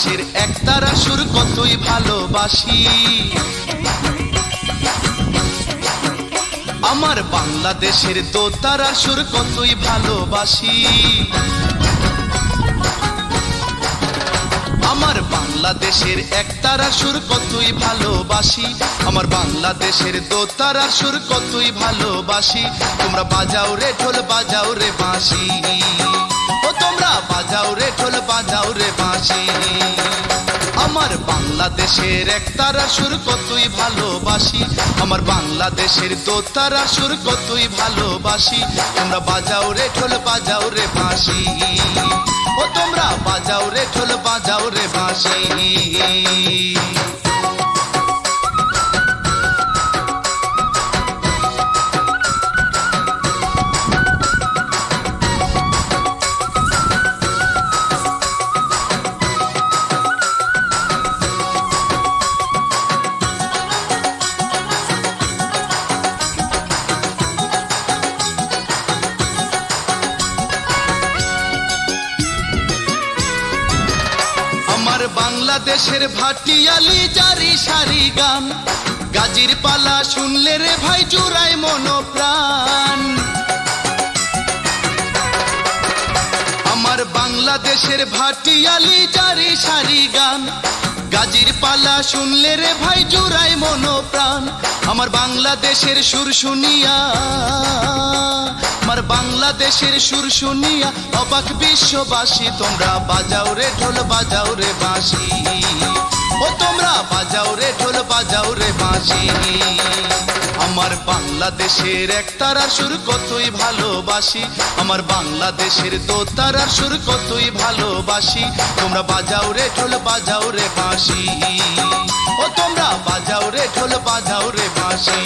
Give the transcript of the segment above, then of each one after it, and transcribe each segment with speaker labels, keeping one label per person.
Speaker 1: বাংলাদেশের একতারা সুর কতই ভালোবাসি। আমার বাংলাদেশের দোতারার সুর কতই ভালোবাসি। আমার বাংলাদেশের একতারার সুর কতই ভালোবাসি। আমার বাংলাদেশের দোতারার সুর কতই ভালোবাসি। তোমরা বাজাও রে ঢোল বাজাও রে বাঁশি, ও তোমরা বাজাও রে ঢোল বাজাও রে বাঁশি। আমার বাংলাদেশের একতারার সুর কতই ভালোবাসি। আমার বাংলাদেশের দোতারার সুর কতই ভালোবাসি। তোমরা বাজাও রে ঢোল বাজাও রে বাঁশি, ও তোমরা বাজাও রে ঢোল বাজাও রে বাঁশি। বাংলাদেশের ভাটিয়ালি জারি সারি গান, গাজীর পালা শুনলে রে ভাই জুড়ায় মনোপ্রাণ। আমার বাংলাদেশের ভাটিয়ালি জারি সারি গান, গাজীর পালা শুনলে রে ভাই জুড়ায় মনোপ্রাণ। আমার বাংলাদেশের সুর শুনিয়া, আমার বাংলাদেশের সুর শুনিয়া অবাক বিশ্ববাসী। তোমরা বাজাও রে ঢোল বাজাও রে বাঁশি, ও তোমরা বাজাও রে ঢোল বাজাও রে বাঁশি। আমার বাংলাদেশের একতারার সুর কতই ভালোবাসি। আমার বাংলাদেশের দোতারার সুর কতই ভালোবাসি। তোমরা বাজাও রে ঢোল বাজাও রে বাঁশি, ও তোমরা বাজাও রে ঢোল বাজাও রে বাঁশি।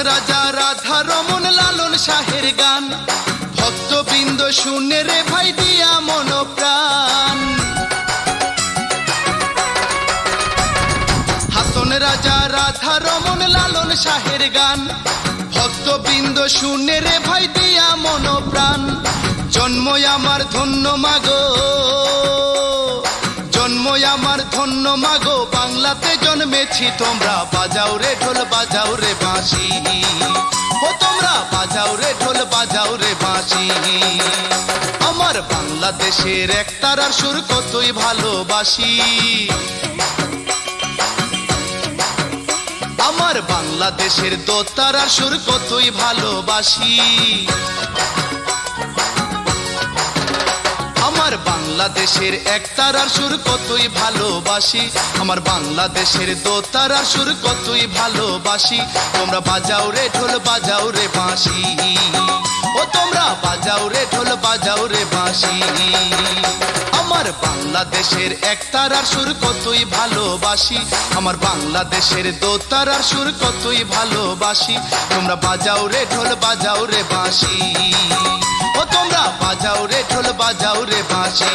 Speaker 1: রাজা রাধা রমন লালন শাহের গান, ভক্তবৃন্দ শুনে রে ভাই দিয়া মনোপ্রাণ। হাসন রাজা রাধা রমন লালন শাহের গান, ভক্তবৃন্দ শুনে রে ভাই দিয়া মনোপ্রাণ। জন্ম আমার ধন্য মাগো, জন্ম আমার ধন্য মাগো, বাংলাতে জন্মেছি। তোমরা বাজাও রে ঢোল বাজাও রে বাঁশি, ও তোমরা বাজাও রে ঢোল বাজাও রে বাঁশি। আমার বাংলাদেশের একতারার সুর কতই ভালোবাসি। আমার বাংলাদেশের দোতারার সুর কতই ভালোবাসি। আমার বাংলাদেশের একতারার সুর কতই ভালোবাসি। আমার বাংলাদেশের দোতারার সুর কতই ভালোবাসি। তোমরা বাজাও রে ঢোল বাজাও রে বাঁশি, ও তোমরা বাজাও রে ঢোল বাজাও রে বাঁশি। আমার বাংলাদেশের একতারার সুর কতই ভালোবাসি। আমার বাংলাদেশের দোতারার সুর কতই ভালোবাসি। তোমরা বাজাও রে ঢোল বাজাও রে বাঁশি, ও তোমরা বাজাও রে ঢোল বাজাও রে বাঁশি।